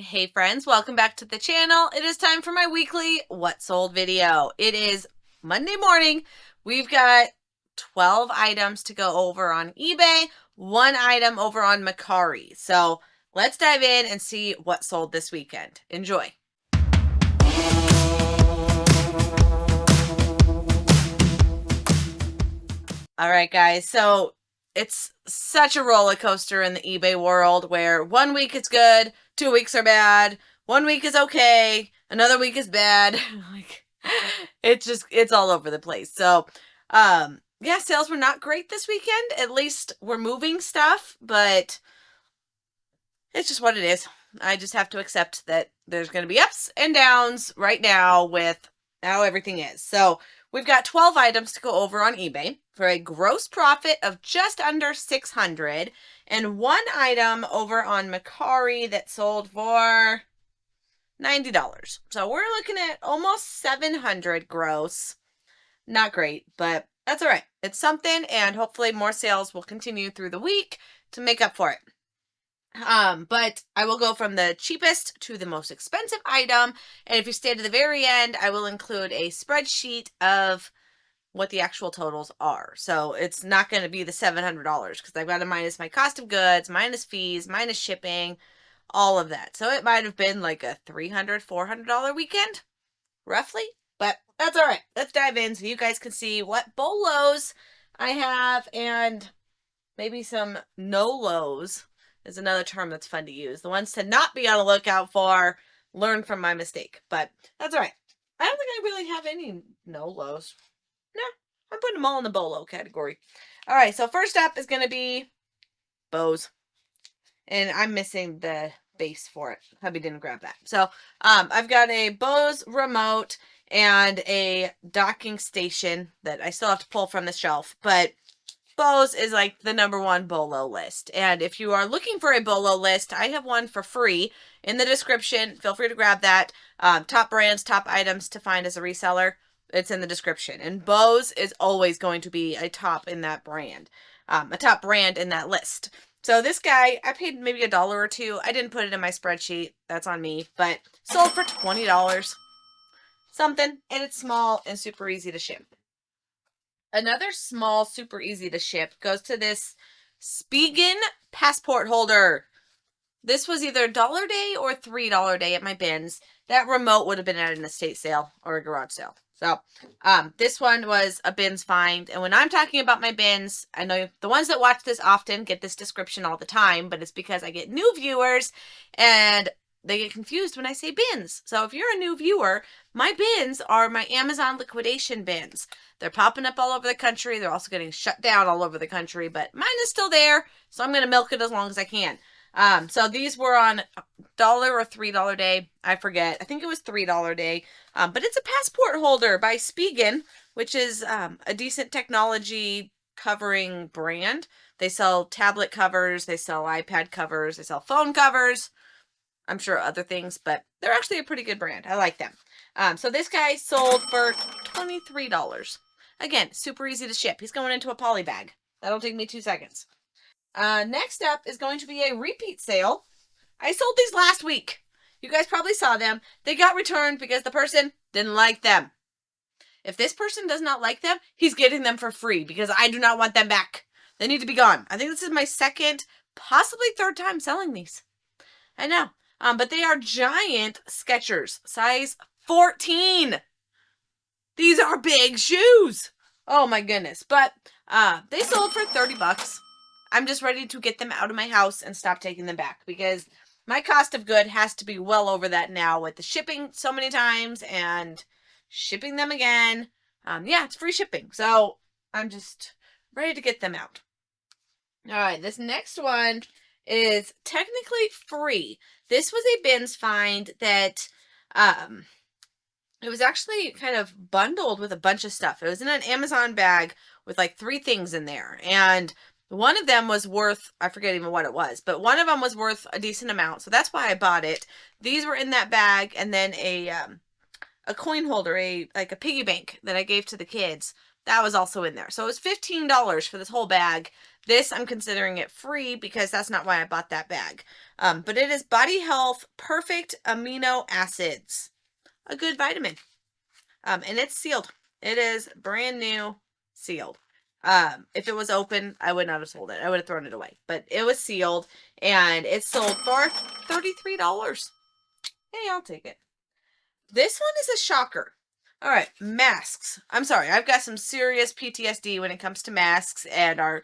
Hey friends, welcome back to the channel. It is time for my weekly What Sold video. It is Monday morning. We've got 12 items to go over on eBay, one item over on Mercari. So let's dive in and see what sold this weekend. Enjoy. All right, guys. So it's such a roller coaster in the eBay world where 1 week it's good, 2 weeks are bad, 1 week is okay, another week is bad. Like it's all over the place. So, yeah, sales were not great this weekend. At least we're moving stuff, but it's just what it is. I just have to accept that there's going to be ups and downs right now with how everything is. So we've got 12 items to go over on eBay for a gross profit of just under $600, and one item over on Mercari that sold for $90. So we're looking at almost $700 gross. Not great, but that's all right. It's something, and hopefully more sales will continue through the week to make up for it. But I will go from the cheapest to the most expensive item. And if you stay to the very end, I will include a spreadsheet of what the actual totals are. So it's not going to be the $700 because I've got to minus my cost of goods, minus fees, minus shipping, all of that. So it might have been like a $300, $400 weekend, roughly. But that's all right. Let's dive in so you guys can see what BOLOs I have, and maybe some NOLOs is another term that's fun to use. The ones to not be on the lookout for, learn from my mistake. But that's all right. I don't think I really have any NOLOs. No, I'm putting them all in the BOLO category. All right, so first up is going to be bows. And I'm missing the base for it. Hubby didn't grab that. So I've got a Bose remote and a docking station that I still have to pull from the shelf. But Bose is like the #1 BOLO list. And if you are looking for a BOLO list, I have one for free in the description. Feel free to grab that. Top brands, top items to find as a reseller. It's in the description. And Bose is always going to be a top in that brand. A top brand in that list. So this guy, I paid maybe $1 or $2. I didn't put it in my spreadsheet. That's on me. But sold for $20. Something. And it's small and super easy to ship. Another small, super easy to ship goes to this Spigen passport holder. This was either $1 day or $3 day at my bins. That remote would have been at an estate sale or a garage sale. So this one was a bins find. And when I'm talking about my bins, I know the ones that watch this often get this description all the time, but it's because I get new viewers and they get confused when I say bins. So if you're a new viewer, my bins are my Amazon liquidation bins. They're popping up all over the country. They're also getting shut down all over the country, but mine is still there, so I'm going to milk it as long as I can. So these were on $1 or $3 day. I forget. I think it was $3 day. But it's a passport holder by Spigen, which is a decent technology covering brand. They sell tablet covers. They sell iPad covers. They sell phone covers. I'm sure other things, but they're actually a pretty good brand. I like them. So this guy sold for $23. Again, super easy to ship. He's going into a poly bag. That'll take me 2 seconds. Next up is going to be a repeat sale. I sold these last week. You guys probably saw them. They got returned because the person didn't like them. If this person does not like them, he's getting them for free because I do not want them back. They need to be gone. I think this is my second, possibly third time selling these. I know. But they are giant Skechers, size 14. These are big shoes. Oh my goodness. But they sold for $30. I'm just ready to get them out of my house and stop taking them back because my cost of good has to be well over that now with the shipping so many times and shipping them again. Yeah, it's free shipping. So I'm just ready to get them out. All right, this next one is technically free. This was a bins find that it was actually kind of bundled with a bunch of stuff. It was in an Amazon bag with like 3 things in there. And one of them was worth, I forget even what it was, but one of them was worth a decent amount. So that's why I bought it. These were in that bag, and then a coin holder, like a piggy bank that I gave to the kids. That was also in there. So it was $15 for this whole bag This, I'm considering it free because that's not why I bought that bag. But it is Body Health Perfect Amino Acids, a good vitamin. And it's sealed. It is brand new, sealed. If it was open, I would not have sold it. I would have thrown it away. But it was sealed, and it sold for $33. Hey, I'll take it. This one is a shocker. All right, masks. I'm sorry, I've got some serious PTSD when it comes to masks and our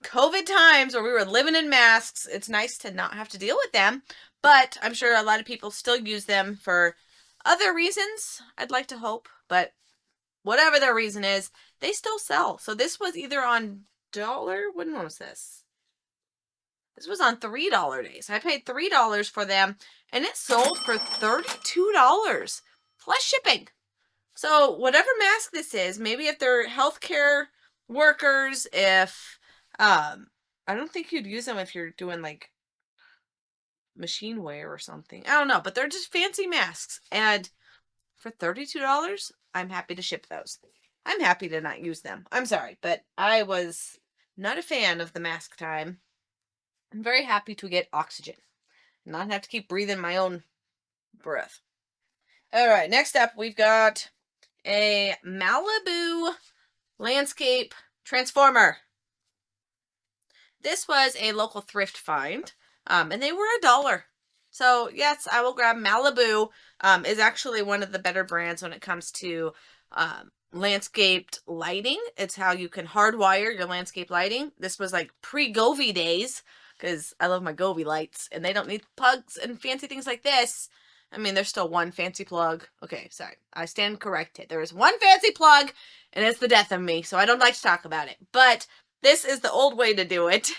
COVID times where we were living in masks. It's nice to not have to deal with them, but I'm sure a lot of people still use them for other reasons, I'd like to hope, but whatever their reason is, they still sell. So this was either on dollar, when was this? This was on $3 days. I paid $3 for them, and it sold for $32 plus shipping. So whatever mask this is, maybe if they're healthcare workers, if I don't think you'd use them if you're doing like machine wear or something. I don't know, but they're just fancy masks. And for $32, I'm happy to ship those. I'm happy to not use them. I'm sorry, but I was not a fan of the mask time. I'm very happy to get oxygen and not have to keep breathing my own breath. All right, next up, we've got a Malibu landscape transformer. This was a local thrift find, and they were $1. So yes, I will grab Malibu. Is actually one of the better brands when it comes to landscaped lighting. It's how you can hardwire your landscape lighting. This was like pre-Govee days, because I love my Govee lights, and they don't need plugs and fancy things like this. I mean, there's still one fancy plug. Okay, sorry. I stand corrected. There is one fancy plug, and it's the death of me, so I don't like to talk about it. But this is the old way to do it.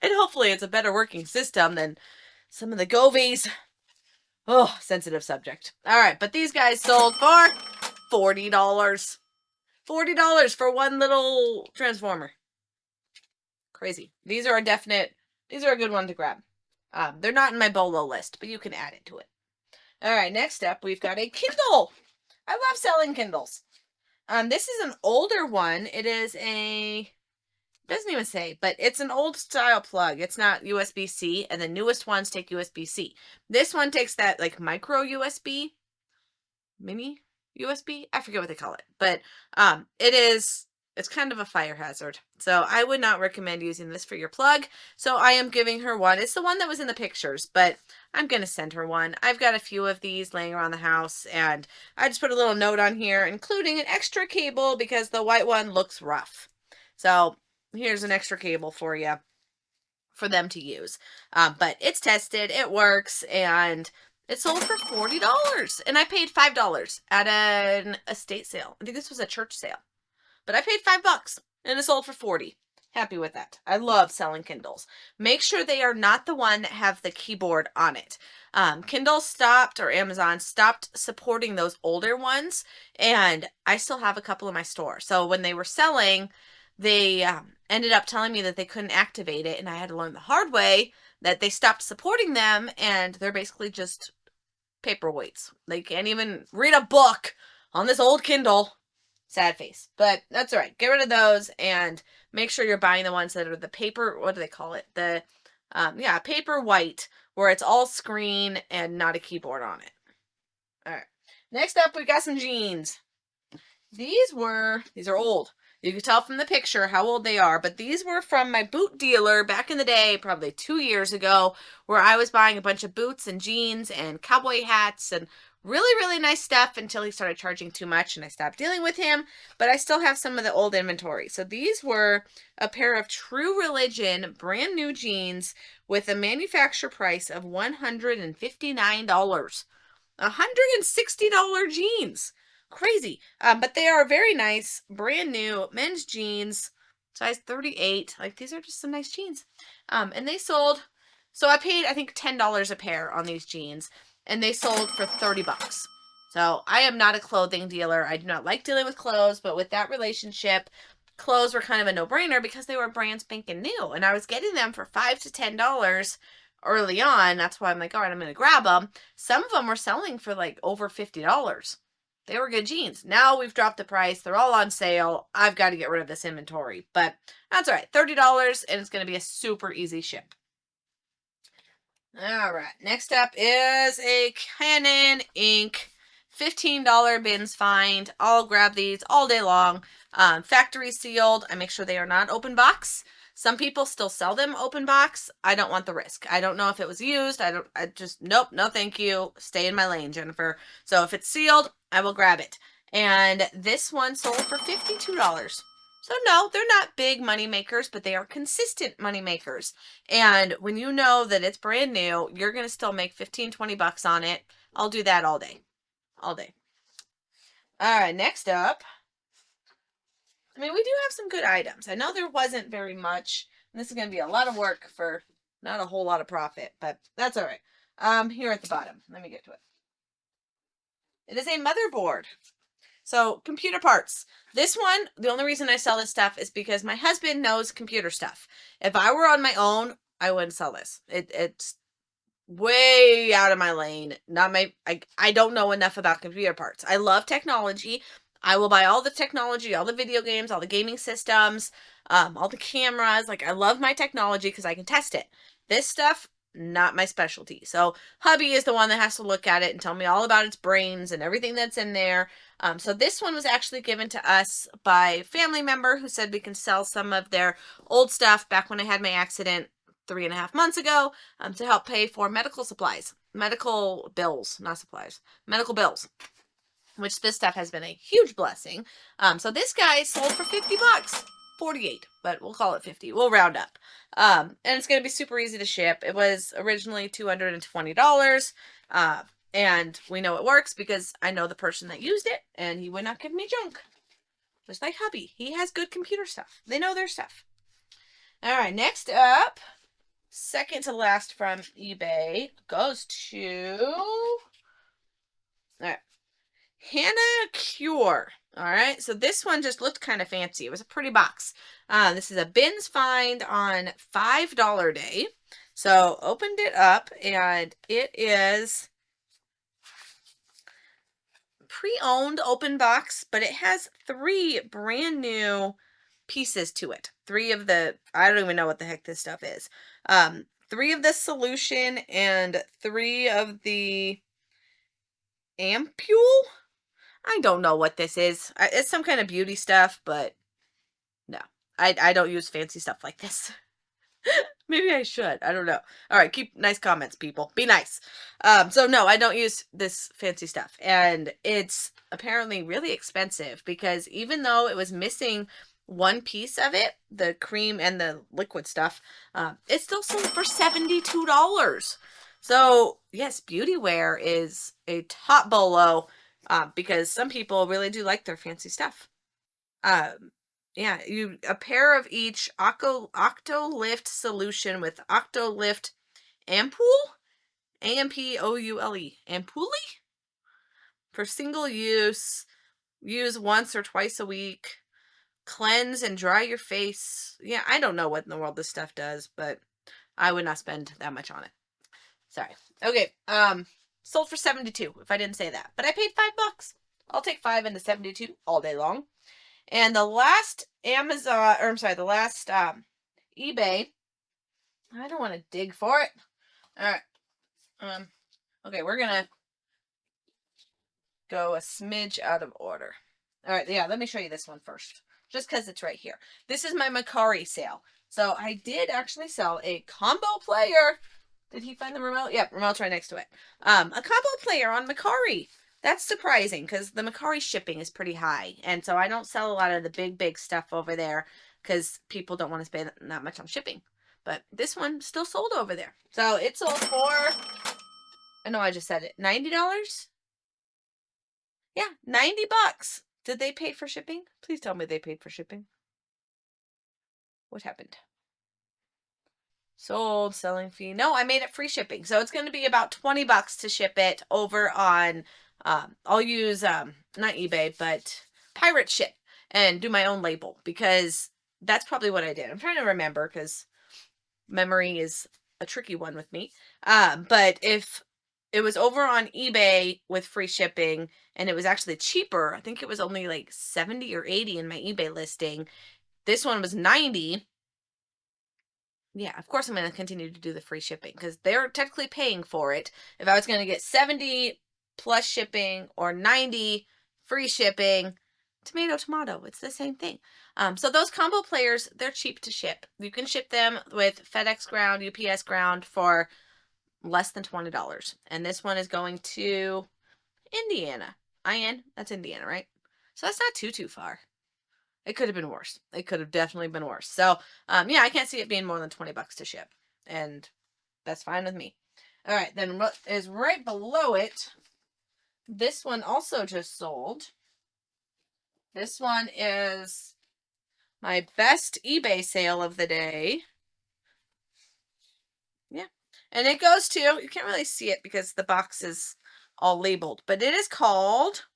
And hopefully it's a better working system than some of the Govees. Oh, sensitive subject. All right, but these guys sold for $40. $40 for one little transformer. Crazy. These are a good one to grab. They're not in my BOLO list, but you can add it to it. All right, next up, we've got a Kindle. I love selling Kindles. This is an older one. It is doesn't even say, but it's an old style plug. It's not USB-C, and the newest ones take USB-C. This one takes that like micro USB, mini USB. I forget what they call it, but it's kind of a fire hazard. So I would not recommend using this for your plug. So I am giving her one. It's the one that was in the pictures, but I'm going to send her one. I've got a few of these laying around the house, and I just put a little note on here, including an extra cable because the white one looks rough. So here's an extra cable for you for them to use. But it's tested, it works, and it sold for $40. And I paid $5 at an estate sale. I think this was a church sale. But I paid $5 and it sold for $40. Happy with that. I love selling Kindles. Make sure they are not the one that have the keyboard on it. Kindle stopped, or Amazon stopped supporting those older ones, and I still have a couple in my store. So when they were selling, they ended up telling me that they couldn't activate it, and I had to learn the hard way that they stopped supporting them, and they're basically just paperweights. They can't even read a book on this old Kindle. Sad face. But that's all right. Get rid of those and make sure you're buying the ones that are the paper, what do they call it? The, paper white, where it's all screen and not a keyboard on it. All right. Next up, we got some jeans. These are old. You can tell from the picture how old they are, but these were from my boot dealer back in the day, probably 2 years ago, where I was buying a bunch of boots and jeans and cowboy hats and really, really nice stuff until he started charging too much and I stopped dealing with him, but I still have some of the old inventory. So these were a pair of True Religion brand new jeans with a manufacturer price of $159. $160 jeans. Crazy. But they are very nice, brand new men's jeans, size 38. Like, these are just some nice jeans. And they sold, so I paid, I think, $10 a pair on these jeans, and they sold for $30. So I am not a clothing dealer. I do not like dealing with clothes, but with that relationship, clothes were kind of a no-brainer because they were brand spanking new, and I was getting them for $5 to $10 early on. That's why I'm like, all right, I'm going to grab them. Some of them were selling for like over $50. They were good jeans. Now we've dropped the price. They're all on sale. I've got to get rid of this inventory, but that's all right. $30, and it's going to be a super easy ship. All right. Next up is a Canon ink $15 bins find. I'll grab these all day long. Factory sealed. I make sure they are not open box. Some people still sell them open box. I don't want the risk. I don't know if it was used. Nope, no thank you. Stay in my lane, Jennifer. So if it's sealed, I will grab it. And this one sold for $52. So no, they're not big money makers, but they are consistent money makers. And when you know that it's brand new, you're going to still make 15, 20 bucks on it. I'll do that all day. All day. All right, next up. I mean, we do have some good items. I know there wasn't very much. And this is going to be a lot of work for not a whole lot of profit, but that's all right. Here at the bottom. Let me get to it. It is a motherboard. So, computer parts. This one, the only reason I sell this stuff is because my husband knows computer stuff. If I were on my own, I wouldn't sell this. It's way out of my lane. I don't know enough about computer parts. I love technology. I will buy all the technology, all the video games, all the gaming systems, all the cameras. Like, I love my technology because I can test it. This stuff, not my specialty. So hubby is the one that has to look at it and tell me all about its brains and everything that's in there. So this one was actually given to us by a family member who said we can sell some of their old stuff back when I had my accident 3.5 months ago, to help pay for medical supplies, medical bills, not supplies, medical bills, which this stuff has been a huge blessing. So this guy sold for 50 bucks, 48, but we'll call it 50. We'll round up. And it's going to be super easy to ship. It was originally $220. And we know it works because I know the person that used it and he would not give me junk. Just like hubby. He has good computer stuff. They know their stuff. All right, next up, second to last from eBay goes to, all right, Hannah Cure. All right, so this one just looked kind of fancy. It was a pretty box. This is a bins find on $5 day. So opened it up and it is pre-owned open box, but it has 3 brand new pieces to it. 3 of the, I don't even know what the heck this stuff is. 3 of the solution and 3 of the ampule. I don't know what this is. It's some kind of beauty stuff, but no, I don't use fancy stuff like this. Maybe I should. I don't know. All right, keep nice comments, people. Be nice. So no, I don't use this fancy stuff. And it's apparently really expensive because even though it was missing one piece of it, the cream and the liquid stuff, it still sold for $72. So yes, beauty wear is a top BOLO, because some people really do like their fancy stuff. Yeah, a pair of each Octolift solution with Octolift Ampoule, Ampoule, Ampoule, for single use. Use once or twice a week. Cleanse and dry your face. Yeah, I don't know what in the world this stuff does, but I would not spend that much on it. Sorry. Okay. Sold for $72. If I didn't say that, but I paid $5. I'll take 5 into 72 all day long. And the last the last eBay, I don't want to dig for it. All right. Okay, we're going to go a smidge out of order. All right, yeah, let me show you this one first, just because it's right here. This is my Mercari sale. So I did actually sell a combo player. Did he find the remote? Yep, remote's right next to it. A combo player on Mercari. That's surprising because the Mercari shipping is pretty high. And so I don't sell a lot of the big stuff over there because people don't want to spend that much on shipping. But this one still sold over there. So it sold for, I know I just said it, $90? Yeah, 90 bucks. Did they pay for shipping? Please tell me they paid for shipping. What happened? Sold, selling fee. No, I made it free shipping. So it's going to be about 20 bucks to ship it over on, I'll use, not eBay, but Pirate Ship and do my own label because that's probably what I did. I'm trying to remember because memory is a tricky one with me. But if it was over on eBay with free shipping, and it was actually cheaper. I think it was only like 70 or 80 in my eBay listing. This one was 90. Yeah, of course I'm going to continue to do the free shipping because they're technically paying for it. If I was going to get 70 plus shipping or 90 free shipping, tomato, it's the same thing. So those combo players, they're cheap to ship. You can ship them with FedEx Ground, UPS Ground for less than $20. And this one is going to Indiana. That's Indiana, right? So that's not too far. It could have been worse. It could have definitely been worse. So, yeah, I can't see it being more than $20 to ship. And that's fine with me. All right, then what is right below it, this one also just sold. This one is my best eBay sale of the day. Yeah. And it goes to, you can't really see it because the box is all labeled, but it is called,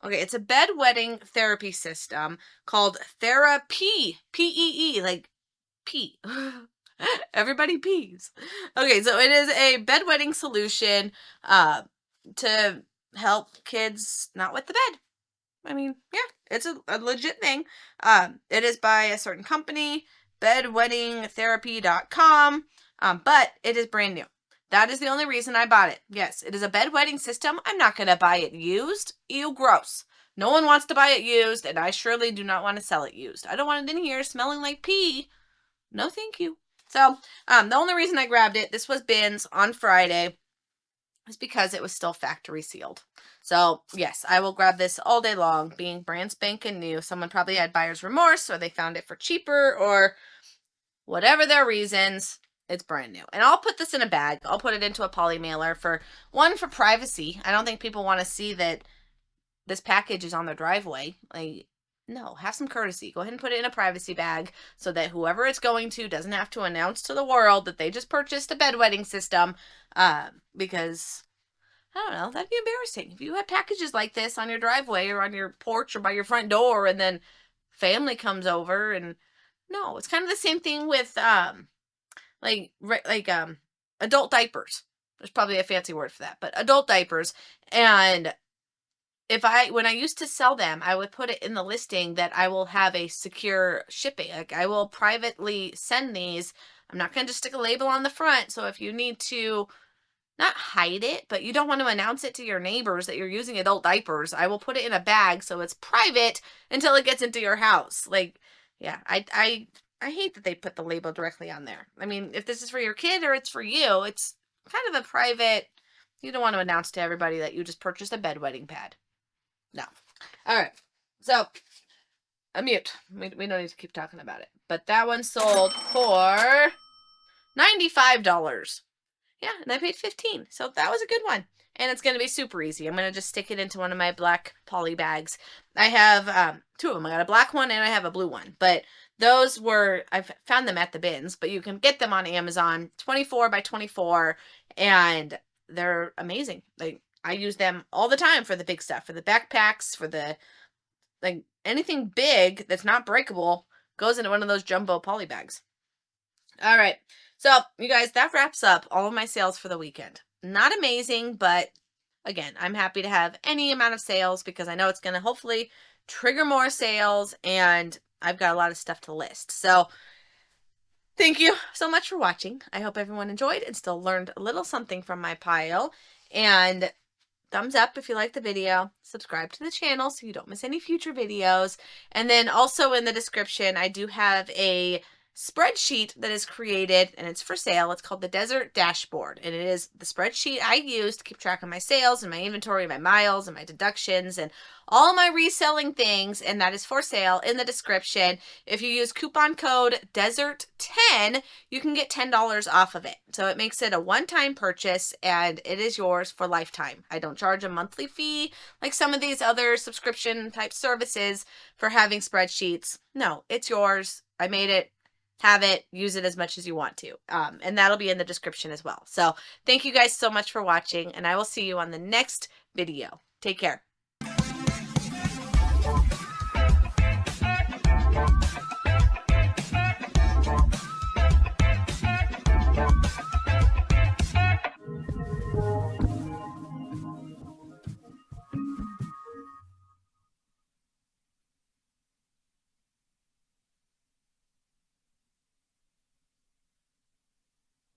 okay, it's a bedwetting therapy system called Therapy, P-E-E, like pee. Everybody pees. Okay, so it is a bedwetting solution to help kids not wet the bed. I mean, yeah, it's a legit thing. It is by a certain company, bedwettingtherapy.com, but it is brand new. That is the only reason I bought it. Yes, it is a bedwetting system. I'm not going to buy it used. Ew, gross. No one wants to buy it used, and I surely do not want to sell it used. I don't want it in here smelling like pee. No, thank you. So, the only reason I grabbed it, this was bins on Friday, is because it was still factory sealed. So, yes, I will grab this all day long, being brand spanking new. Someone probably had buyer's remorse, or they found it for cheaper, or whatever their reasons. It's brand new. And I'll put this in a bag. I'll put it into a poly mailer for privacy. I don't think people want to see that this package is on their driveway. Like, no, have some courtesy. Go ahead and put it in a privacy bag so that whoever it's going to doesn't have to announce to the world that they just purchased a bedwetting system. Because, I don't know, that'd be embarrassing. If you had packages like this on your driveway or on your porch or by your front door and then family comes over and, no, it's kind of the same thing with, adult diapers. There's probably a fancy word for that, but adult diapers. And when I used to sell them, I would put it in the listing that I will have a secure shipping. Like, I will privately send these. I'm not going to just stick a label on the front. So if you need to not hide it, but you don't want to announce it to your neighbors that you're using adult diapers, I will put it in a bag so it's private until it gets into your house. Like, yeah, I hate that they put the label directly on there. I mean, if this is for your kid or it's for you, it's kind of a private, you don't want to announce to everybody that you just purchased a bedwetting pad. No. All right. So, a mute. We don't need to keep talking about it. But that one sold for $95. Yeah, and I paid $15. So that was a good one. And it's going to be super easy. I'm going to just stick it into one of my black poly bags. I have two of them. I got a black one and I have a blue one. But those I've found them at the bins, but you can get them on Amazon, 24 by 24, and they're amazing. I use them all the time for the big stuff, for the backpacks, for the, anything big that's not breakable goes into one of those jumbo poly bags. All right. So, you guys, that wraps up all of my sales for the weekend. Not amazing, but again, I'm happy to have any amount of sales because I know it's going to hopefully trigger more sales, and I've got a lot of stuff to list. So, thank you so much for watching. I hope everyone enjoyed and still learned a little something from my pile. And thumbs up if you like the video. Subscribe to the channel so you don't miss any future videos. And then also in the description, I do have a spreadsheet that is created and it's for sale. It's called the Desert Dashboard, and it is the spreadsheet I use to keep track of my sales and my inventory, my miles and my deductions and all my reselling things, and that is for sale in the description. If you use coupon code DESERT10, you can get $10 off of it. So it makes it a one-time purchase and it is yours for lifetime. I don't charge a monthly fee like some of these other subscription type services for having spreadsheets. No, it's yours. I made it. Have it, use it as much as you want to. And that'll be in the description as well. So thank you guys so much for watching, and I will see you on the next video. Take care.